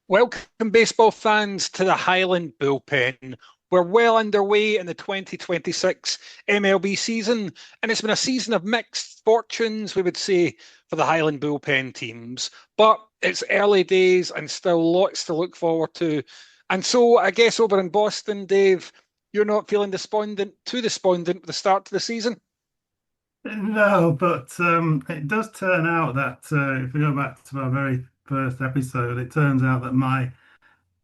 Welcome, baseball fans, to the Highland Bullpen. We're well underway in the 2026 MLB season, and it's been a season of mixed fortunes, we would say, for the Highland Bullpen teams. But it's early days and still lots to look forward to. And so, I guess over in Boston, Dave, you're not feeling too despondent with the start to the season? No, but it does turn out that if we go back to our very first episode, it turns out that my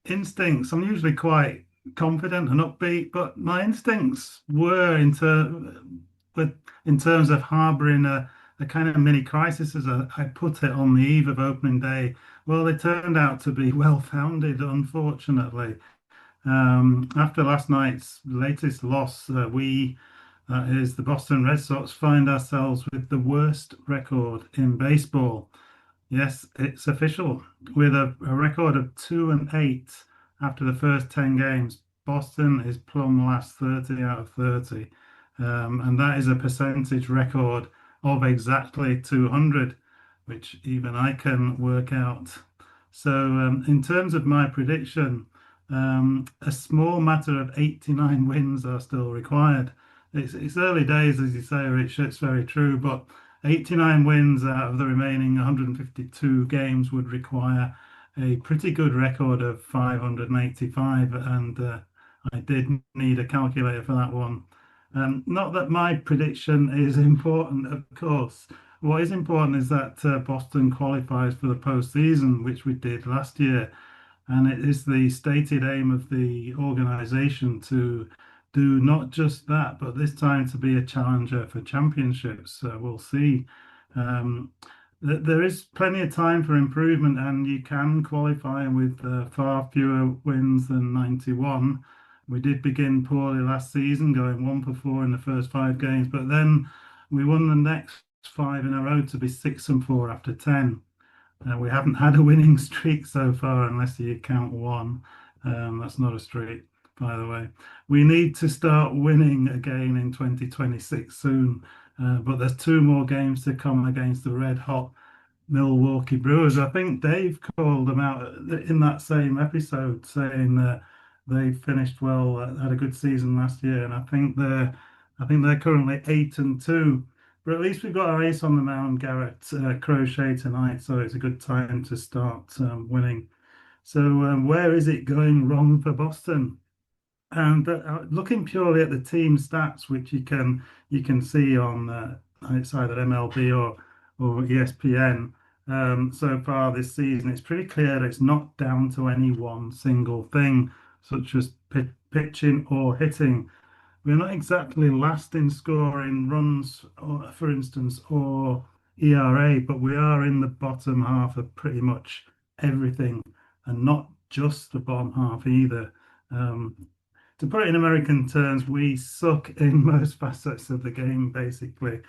instincts, I'm usually quite confident and upbeat, but my instincts were in terms of harboring a kind of mini crisis, as I put it, on the eve of opening day. Well, they turned out to be well-founded, unfortunately. After last night's latest loss, that is the Boston Red Sox, find ourselves with the worst record in baseball. Yes, it's official. With a record of 2-8 after the first 10 games, Boston is plumb last 30 out of 30. And that is a percentage record of exactly 200, which even I can work out. So in terms of my prediction, a small matter of 89 wins are still required. It's early days, as you say, Rich. It's very true, but 89 wins out of the remaining 152 games would require a pretty good record of 585, and I did need a calculator for that one. Not that my prediction is important, of course. What is important is that Boston qualifies for the postseason, which we did last year, and it is the stated aim of the organization to do not just that, but this time to be a challenger for championships. We'll see. There is plenty of time for improvement, and you can qualify with far fewer wins than 91. We did begin poorly last season, going 1 for 4 in the first 5 games, but then we won the next 5 in a row to be 6-4 after 10. We haven't had a winning streak so far, unless you count one. That's not a streak, by the way. We need to start winning again in 2026 soon, but there's 2 more games to come against the red hot Milwaukee Brewers. I think Dave called them out in that same episode, saying that they finished well, had a good season last year, and I think they're currently 8-2. But at least we've got our ace on the mound, Garrett Crochet, tonight, so it's a good time to start winning. So where is it going wrong for Boston? And looking purely at the team stats, which you can see on it's either MLB or ESPN, so far this season, it's pretty clear that it's not down to any one single thing, such as pitching or hitting. We're not exactly last in scoring runs, for instance, or ERA, but we are in the bottom half of pretty much everything, and not just the bottom half either. To put it in American terms, we suck in most facets of the game, basically.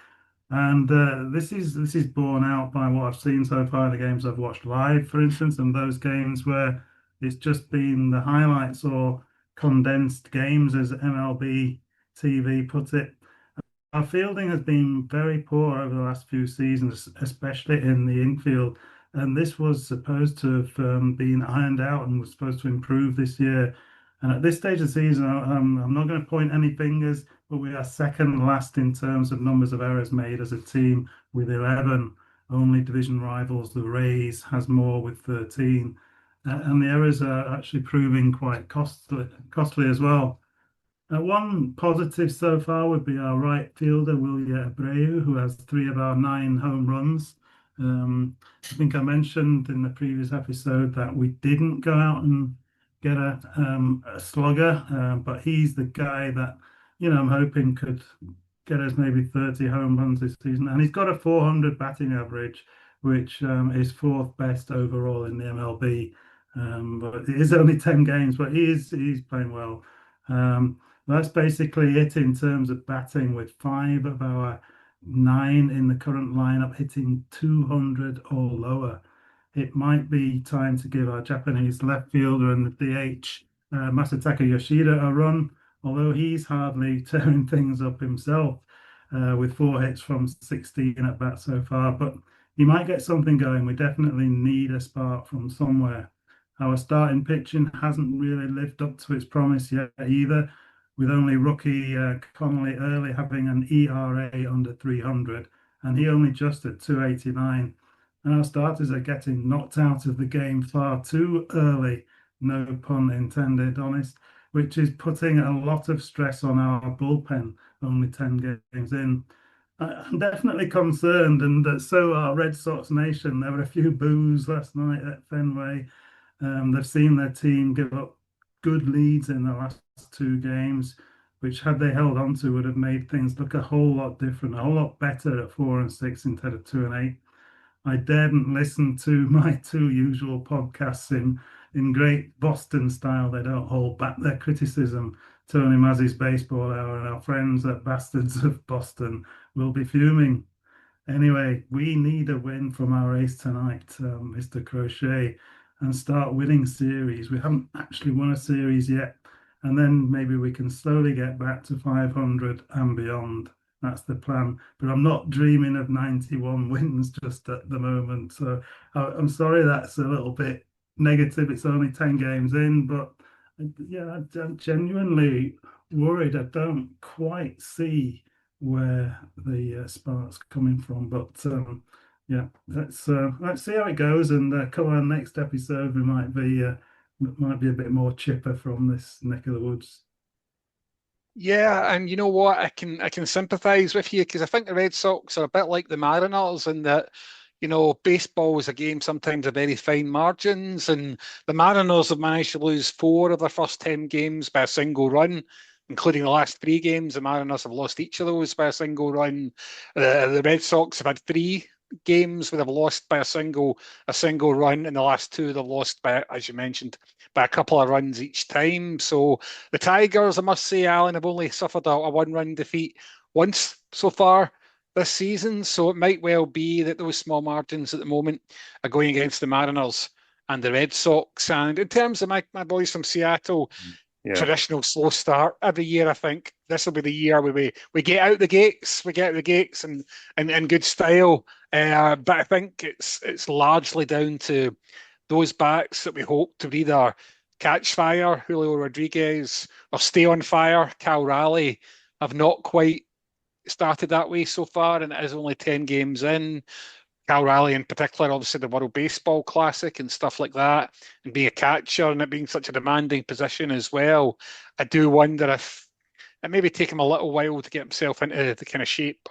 And this is borne out by what I've seen so far in the games I've watched live, for instance, and those games where it's just been the highlights or condensed games, as MLB TV put it. Our fielding has been very poor over the last few seasons, especially in the infield. And this was supposed to have been ironed out and was supposed to improve this year. And at this stage of the season, I'm not going to point any fingers, but we are second last in terms of numbers of errors made as a team with 11. Only division rivals, the Rays, has more with 13. And the errors are actually proving quite costly as well. One positive so far would be our right fielder, William Abreu, who has 3 of our 9 home runs. I think I mentioned in the previous episode that we didn't go out and get a slugger, but he's the guy that, I'm hoping could get us maybe 30 home runs this season. And he's got a 400 batting average, which is fourth best overall in the MLB. But it is only 10 games, but he's playing well. That's basically it in terms of batting, with five of our nine in the current lineup hitting 200 or lower. It might be time to give our Japanese left fielder and the DH, Masataka Yoshida, a run, although he's hardly tearing things up himself, with four hits from 16 at bat so far. But he might get something going. We definitely need a spark from somewhere. Our starting pitching hasn't really lived up to its promise yet either, with only rookie Connolly Early having an ERA under 300, and he only just at 289. And our starters are getting knocked out of the game far too early, no pun intended, honest, which is putting a lot of stress on our bullpen, only 10 games in. I'm definitely concerned, and so are Red Sox Nation. There were a few boos last night at Fenway. They've seen their team give up good leads in the last two games, which, had they held on to, would have made things look a whole lot different, a whole lot better at 4 and 6 instead of 2 and 8. I daren't listen to my two usual podcasts in great Boston style. They don't hold back their criticism. Tony Mazzy's Baseball Hour and our friends at Bastards of Boston will be fuming. Anyway, we need a win from our ace tonight, Mr. Crochet, and start winning series. We haven't actually won a series yet, and then maybe we can slowly get back to 500 and beyond. That's the plan. But I'm not dreaming of 91 wins just at the moment. So I'm sorry that's a little bit negative. It's only 10 games in, but yeah, I'm genuinely worried. I don't quite see where the spark's coming from. But yeah, let's see how it goes. And come on, next episode we might be a bit more chipper from this neck of the woods. Yeah, and you know what? I can sympathise with you because I think the Red Sox are a bit like the Mariners in that, baseball is a game sometimes of very fine margins, and the Mariners have managed to lose four of their first 10 games by a single run, including the last three games. The Mariners have lost each of those by a single run. The Red Sox have had three games where they've lost by a single run, and the last two they've lost by, as you mentioned, by a couple of runs each time. So the Tigers, I must say, Alan, have only suffered a one-run defeat once so far this season. So it might well be that those small margins at the moment are going against the Mariners and the Red Sox. And in terms of my boys from Seattle, Yeah. traditional slow start every year. I think this will be the year where we get out the gates, and in good style. But I think it's largely down to those backs that we hope to either catch fire, Julio Rodriguez, or stay on fire. Cal Raleigh have not quite started that way so far, and it is only 10 games in. Cal Raleigh in particular, obviously the World Baseball Classic and stuff like that, and being a catcher and it being such a demanding position as well. I do wonder if it maybe take him a little while to get himself into the kind of shape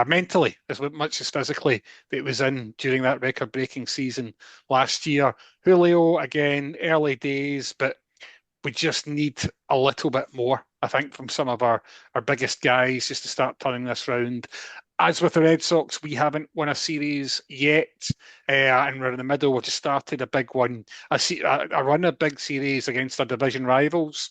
mentally as much as physically that he was in during that record-breaking season last year. Julio, again, early days, but we just need a little bit more, I think, from some of our biggest guys just to start turning this round. As with the Red Sox, we haven't won a series yet, and we're in the middle. We've just started a big one, a run of big series against our division rivals,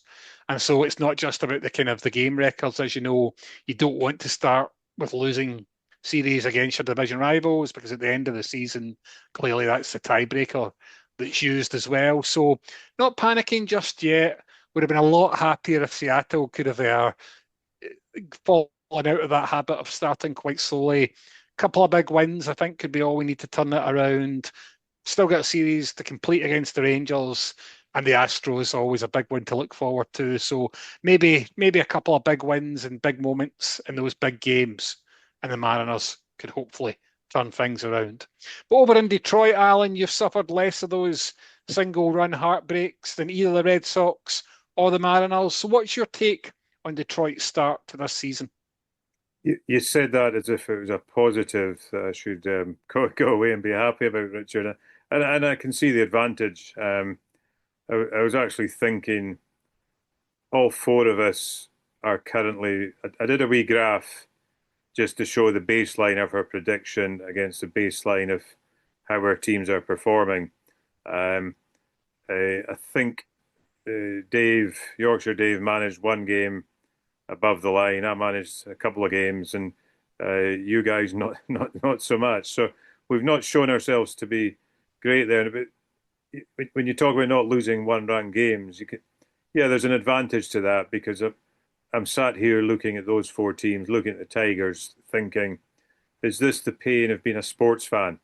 and so it's not just about the kind of the game records. As you know, you don't want to start with losing series against your division rivals because at the end of the season, clearly that's the tiebreaker that's used as well. So, not panicking just yet. Would have been a lot happier if Seattle could have fallen out of that habit of starting quite slowly. A couple of big wins, I think, could be all we need to turn it around. Still got a series to complete against the Rangers and the Astros, always a big one to look forward to. So maybe a couple of big wins and big moments in those big games, and the Mariners could hopefully turn things around. But over in Detroit, Alan, you've suffered less of those single run heartbreaks than either the Red Sox or the Mariners. So what's your take on Detroit's start to this season? You said that as if it was a positive that I should go away and be happy about, Richard. And I can see the advantage. I was actually thinking all four of us are currently. I did a wee graph just to show the baseline of our prediction against the baseline of how our teams are performing. I think Yorkshire Dave managed one game above the line. I managed a couple of games, and you guys not so much. So we've not shown ourselves to be great there. But when you talk about not losing one-run games, there's an advantage to that because I'm sat here looking at those four teams, looking at the Tigers, thinking, is this the pain of being a sports fan?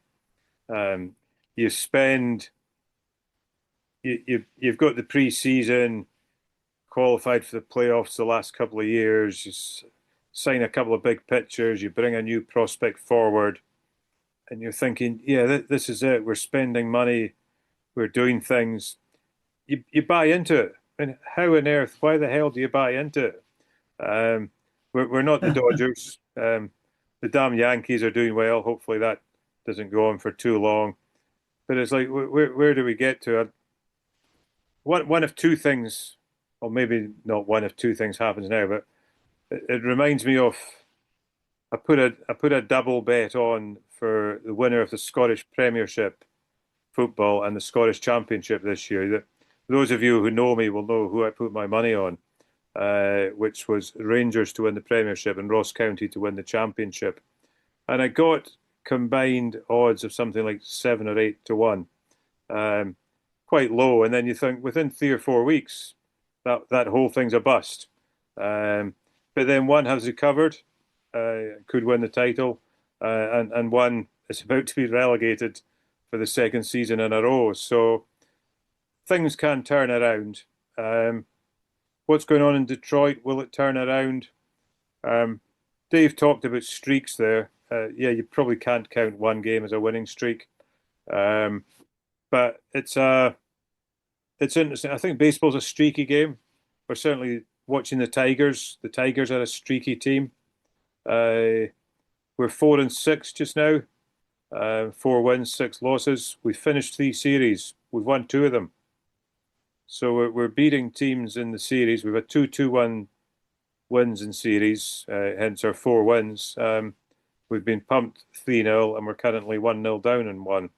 You spend, you've got the pre-season, qualified for the playoffs the last couple of years, you sign a couple of big pitchers, you bring a new prospect forward, and you're thinking, this is it. We're spending money, we're doing things. You buy into it. And how on earth, why the hell do you buy into it? We're not the Dodgers. The damn Yankees are doing well. Hopefully that doesn't go on for too long. But it's like, where do we get to? One of two things, or maybe not one of two things happens now, but it reminds me of, I put a double bet on for the winner of the Scottish Premiership football and the Scottish Championship this year. Those of you who know me will know who I put my money on, which was Rangers to win the Premiership and Ross County to win the Championship. And I got combined odds of something like 7 or 8 to 1, quite low. And then you think within 3 or 4 weeks, that whole thing's a bust. But then one has recovered, could win the title, and one is about to be relegated for the second season in a row. So things can turn around. What's going on in Detroit? Will it turn around? Dave talked about streaks there. You probably can't count one game as a winning streak. But it's interesting. I think baseball's a streaky game. We're certainly watching the Tigers. The Tigers are a streaky team. We're 4-6 just now. 4 wins, 6 losses. We finished 3 series. We've won 2 of them. So we're beating teams in the series. We've had 2-2-1 wins in series, hence our 4 wins. We've been pumped 3-0, and we're currently 1-0 down in one.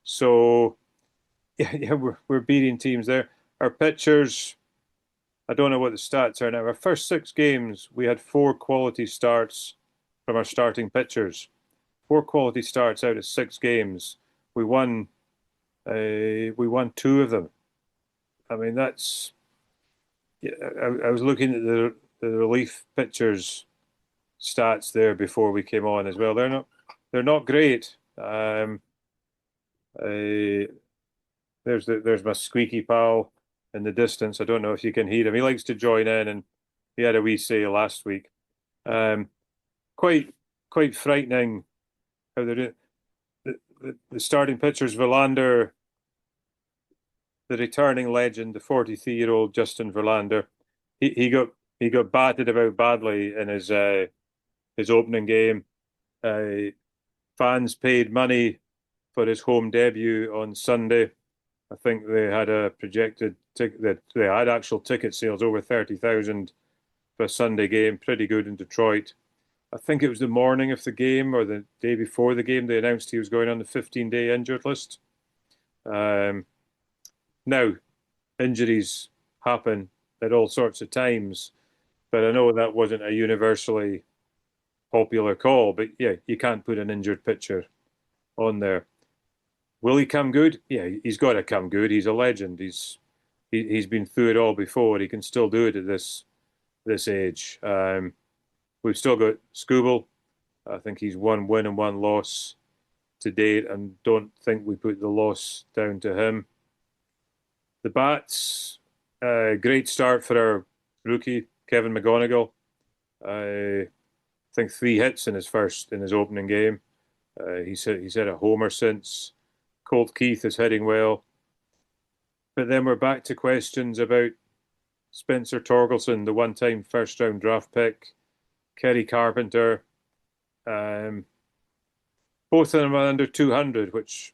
So, we're beating teams there. Our pitchers, I don't know what the stats are now. Our first 6 games, we had 4 quality starts from our starting pitchers. 4 quality starts out of 6 games. We won 2 of them. I mean, that's. I was looking at the relief pitchers' stats there before we came on as well. They're not great. There's my squeaky pal in the distance. I don't know if you can hear him. He likes to join in, and he had a wee say last week. Quite frightening how they're doing. The starting pitchers, Verlander, the returning legend, the 43-year-old Justin Verlander, he got batted about badly in his opening game. Fans paid money for his home debut on Sunday. I think they had a projected ticket that they had actual ticket sales over 30,000 for a Sunday game. Pretty good in Detroit. I think it was the morning of the game or the day before the game they announced he was going on the 15-day injured list. Now, injuries happen at all sorts of times, but I know that wasn't a universally popular call. But you can't put an injured pitcher on there. Will he come good? Yeah, he's got to come good. He's a legend. He's been through it all before. He can still do it at this age. We've still got Scooble. I think he's 1 win and 1 loss to date, and don't think we put the loss down to him. The bats, great start for our rookie, Kevin McGonigal. I think 3 hits in his opening game. He's had a homer since. Colt Keith is hitting well. But then we're back to questions about Spencer Torkelson, the one-time first-round draft pick, Kerry Carpenter. Both of them are under 200, which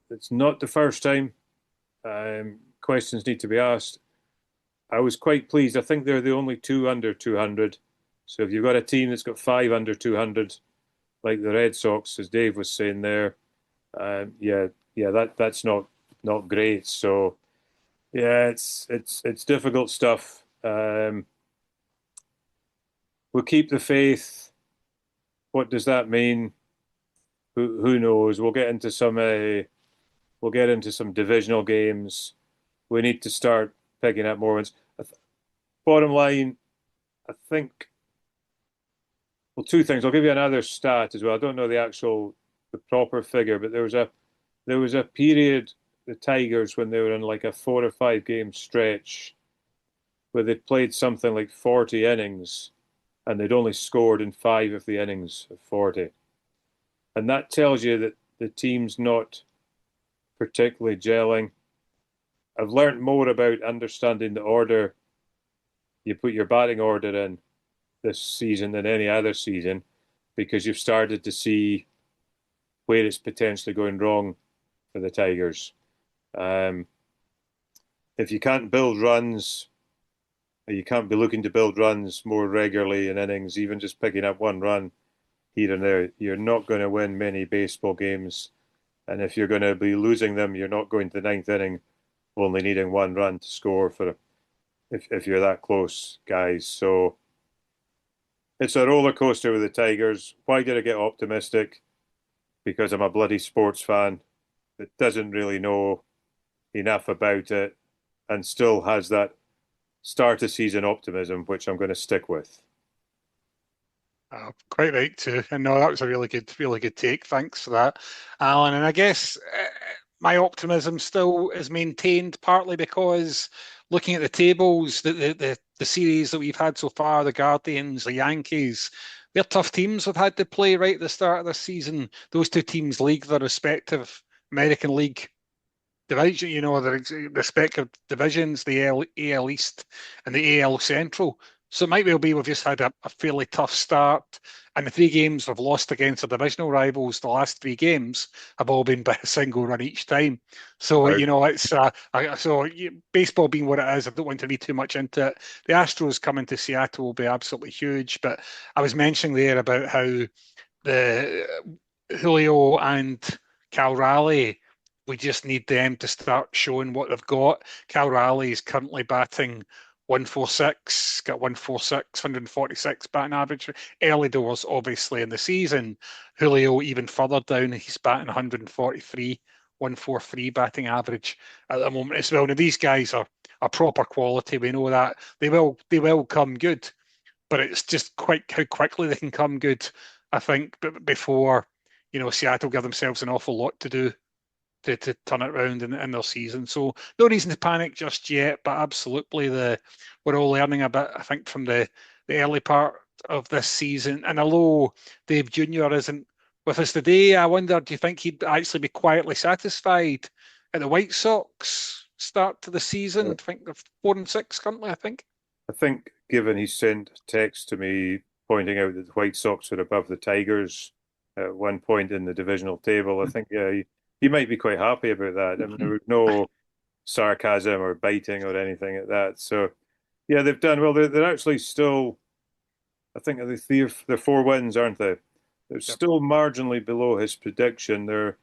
it's not the first time. questions need to be asked. I was quite pleased. I think they're the only two under 200. So if you've got a team that's got 5 under 200, like the Red Sox, as Dave was saying there, that's not great. So yeah, it's difficult stuff. We'll keep the faith. What does that mean? Who knows? We'll get into some divisional games. We need to start picking up more wins. Bottom line, I think. Well, two things. I'll give you another stat as well. I don't know the proper figure, but there was a period, the Tigers, when they were in like a 4 or 5 game stretch where they'd played something like 40 innings and they'd only scored in 5 of the innings of 40. And that tells you that the team's not particularly gelling. I've learned more about understanding the order you put your batting order in this season than any other season, because you've started to see where it's potentially going wrong for the Tigers. If you can't build runs, or you can't be looking to build runs more regularly in innings, even just picking up one run here and there, you're not going to win many baseball games. And if you're going to be losing them, you're not going to the 9th inning only needing one run to score if you're that close, guys. So it's a roller coaster with the Tigers. Why did I get optimistic? Because I'm a bloody sports fan that doesn't really know enough about it and still has that start of season optimism, which I'm going to stick with. Quite right too. And no, that was a really good take. Thanks for that, Alan. And I guess my optimism still is maintained partly because looking at the tables, the series that we've had so far, the Guardians, the Yankees, they're tough teams we've had to play right at the start of this season. Those two teams league their respective American League division, the respective divisions, the AL East and the AL Central. So it might well be we've just had a fairly tough start. And the 3 games we've lost against our divisional rivals, the last 3 games have all been by a single run each time. So, it's baseball being what it is, I don't want to read too much into it. The Astros coming to Seattle will be absolutely huge. But I was mentioning there about how the Julio and Cal Raleigh, we just need them to start showing what they've got. Cal Raleigh is currently batting 146, got 146, 146 batting average. Early doors, obviously, in the season. Julio even further down, he's batting 143, 143 batting average at the moment as well. Now, these guys are proper quality. We know that. They will come good, but it's just how quickly they can come good, I think, before, Seattle give themselves an awful lot to do to turn it around in their season. So no reason to panic just yet, but absolutely we're all learning a bit, I think, from the early part of this season. And although Dave Jr. isn't with us today, I wonder, do you think he'd actually be quietly satisfied at the White Sox start to the season? I think they're 4-6 currently, I think. I think given he sent a text to me pointing out that the White Sox are above the Tigers at one point in the divisional table, I think, he might be quite happy about that. I mean, there was no sarcasm or biting or anything like that. So, yeah, they've done well. They're actually still, I think, they're 4 wins, aren't they? They're still marginally below his prediction. They're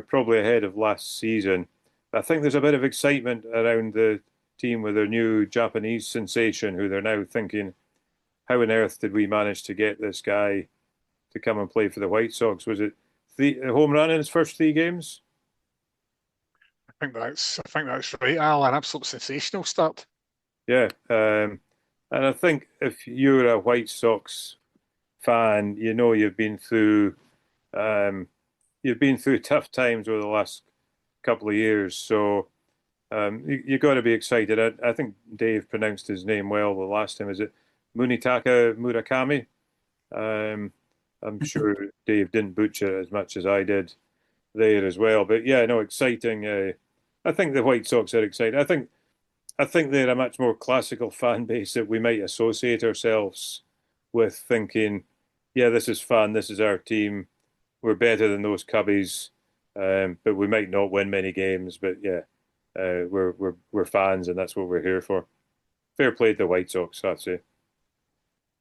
probably ahead of last season. I think there's a bit of excitement around the team with their new Japanese sensation, who they're now thinking, how on earth did we manage to get this guy to come and play for the White Sox? Was it a home run in his first 3 games? I think that's right, Al. An absolute sensational start. Yeah, and I think if you're a White Sox fan, you've been through tough times over the last couple of years. So you got to be excited. I think Dave pronounced his name well the last time. Is it Munitaka Murakami? I'm sure Dave didn't butcher it as much as I did there as well. But yeah, no, exciting. I think the White Sox are excited. I think they're a much more classical fan base that we might associate ourselves with, thinking, yeah, this is fun. This is our team. We're better than those Cubbies, but we might not win many games. But yeah, we're fans, and that's what we're here for. Fair play to the White Sox, I'd say.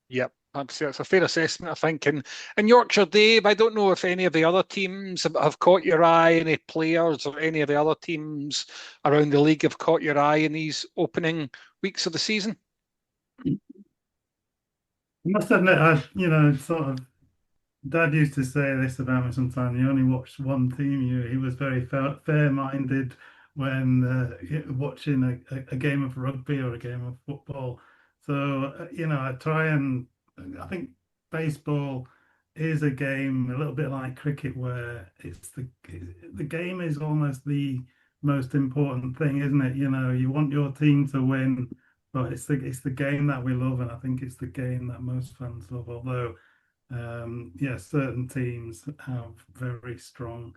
Yep, absolutely. It's a fair assessment, I think. And Yorkshire Dave, I don't know if any of the other teams have caught your eye, any players or any of the other teams around the league have caught your eye in these opening weeks of the season. I must admit, sort of, Dad used to say this about me sometimes. He only watched one team. He was very fair-minded when watching a game of rugby or a game of football. So, I try and I think baseball is a game a little bit like cricket, where the game is almost the most important thing, isn't it? You want your team to win, but it's the game that we love, and I think it's the game that most fans love. Although certain teams have very strong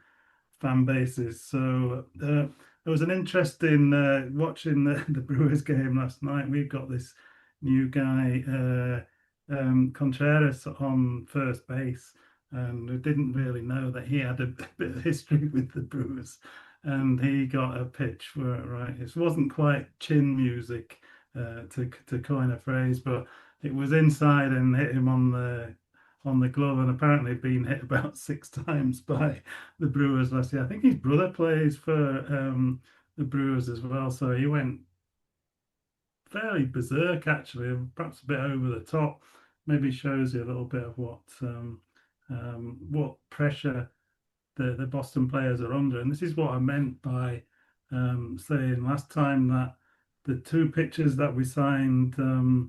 fan bases. So there was an interest in watching the Brewers game last night. We've got this new guy, Contreras, on first base, and we didn't really know that he had a bit of history with the Brewers. And he got a pitch for it right. It wasn't quite chin music, to coin a phrase, but it was inside and hit him on the glove, and apparently been hit about 6 times by the Brewers last year. I think his brother plays for the Brewers as well, so he went fairly berserk, actually, perhaps a bit over the top. Maybe shows you a little bit of what pressure the Boston players are under. And this is what I meant by saying last time that the two pitchers that we signed in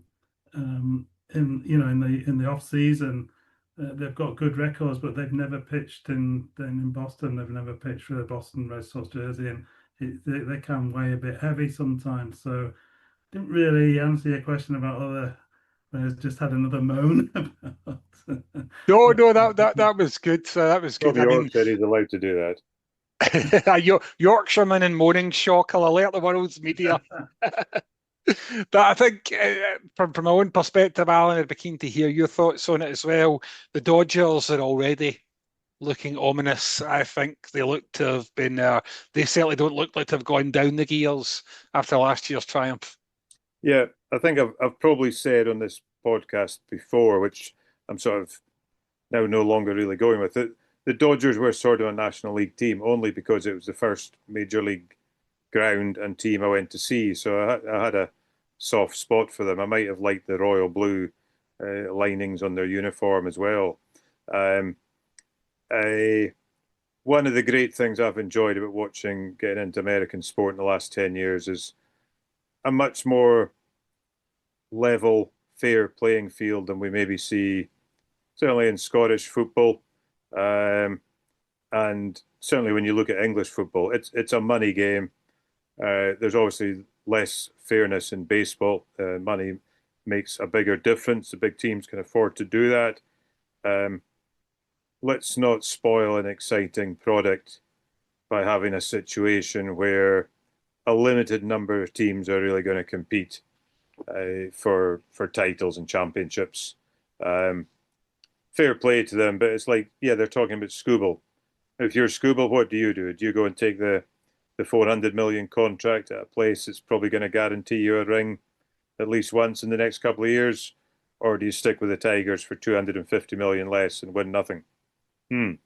the off season, they've got good records, but they've never pitched in Boston. They've never pitched for the Boston Red Sox jersey, and they can weigh a bit heavy sometimes. So didn't really answer your question about other players. Just had another moan about. No, that was good. That was good. Well, York said he's allowed to do that. Yorkshireman and moaning shock. I'll alert the world's media. But I think from my own perspective, Alan, I'd be keen to hear your thoughts on it as well. The Dodgers are already looking ominous. I think they look to have been, they certainly don't look like to have gone down the gears after last year's triumph. Yeah, I think I've probably said on this podcast before, which I'm sort of now no longer really going with it. The Dodgers were sort of a National League team only because it was the first Major League ground and team I went to see. So I had a soft spot for them. I might have liked the royal blue linings on their uniform as well. One of the great things I've enjoyed about getting into American sport in the last 10 years is a much more level, fair playing field than we maybe see certainly in Scottish football. And certainly when you look at English football, it's a money game. There's obviously less fairness in baseball. Money makes a bigger difference. The big teams can afford to do that. Let's not spoil an exciting product by having a situation where a limited number of teams are really going to compete for titles and championships. Fair play to them, but it's like, yeah, they're talking about Scooble. If you're Scooble, what do? Do you go and take the 400 million contract at a place that's probably going to guarantee you a ring at least once in the next couple of years? Or do you stick with the Tigers for 250 million less and win nothing? It's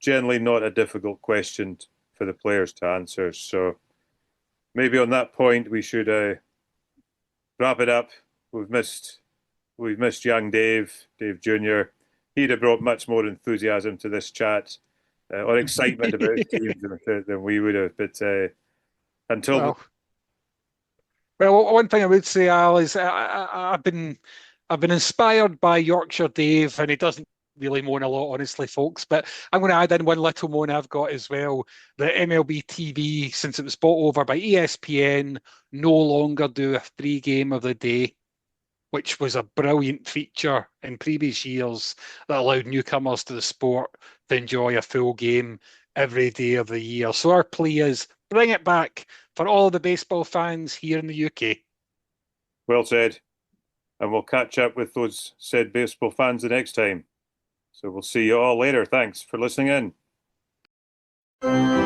generally not a difficult question for the players to answer. So maybe on that point, we should wrap it up. We've missed young Dave Jr. He'd have brought much more enthusiasm to this chat or excitement about his teams than we would have. But until well, one thing I would say, Al, is I've been inspired by Yorkshire Dave, and he doesn't really moan a lot, honestly, folks. But I'm going to add in one little moan I've got as well. The MLB TV, since it was bought over by ESPN, no longer do a free game of the day, which was a brilliant feature in previous years that allowed newcomers to the sport to enjoy a full game every day of the year. So our plea is bring it back for all the baseball fans here in the UK. Well said. And we'll catch up with those said baseball fans the next time. So we'll see you all later. Thanks for listening in.